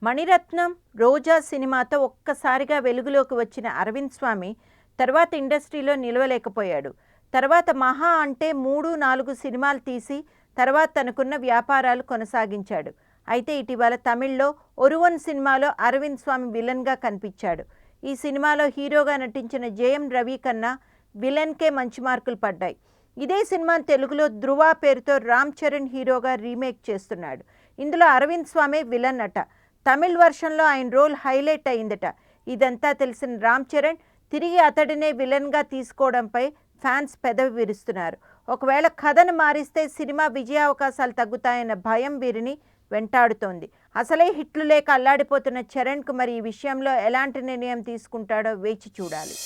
మణిరత్నం, రోజా సినిమాతో ఒక్కసారిగా వెలుగులోకి వచ్చిన అరవింద్ స్వామి తర్వాత ఇండస్ట్రీలో నిలవలేకపోయాడు. తర్వాత మహా అంటే 3, 4 సినిమాలు తీసి తర్వాత తనకున్న వ్యాపారాలు కొనసాగించాడు. అయితే ఇటీవల తమిళ్లో 'ఒరువన్' సినిమాలో అరవింద్ స్వామి విలన్గా కనిపించాడు. ఈ సినిమాలో హీరోగా నటించిన జయం రవి కన్నా విలన్కే మంచి మార్కులు పడ్డాయి. ఇదే సినిమాను తెలుగులో 'ధృవ' పేరుతో రామ్ చరణ్ హీరోగా రీమేక్ చేస్తున్నాడు. ఇందులో అరవింద్ స్వామి విలన్ అట. తమిళ్ వర్షన్లో ఆయన రోల్ హైలైట్ అయిందట. ఇదంతా తెలిసిన రామ్ చరణ్ తిరిగి అతడినే విలన్గా తీసుకోవడంపై ఫ్యాన్స్ పెదవి విరుస్తున్నారు. ఒకవేళ కథను మారిస్తే సినిమా విజయావకాశాలు తగ్గుతాయన్న భయం వీరిని వెంటాడుతోంది. అసలే హిట్లు లేక అల్లాడిపోతున్న చరణ్కు మరి ఈ విషయంలో ఎలాంటి నిర్ణయం తీసుకుంటాడో వేచి చూడాలి.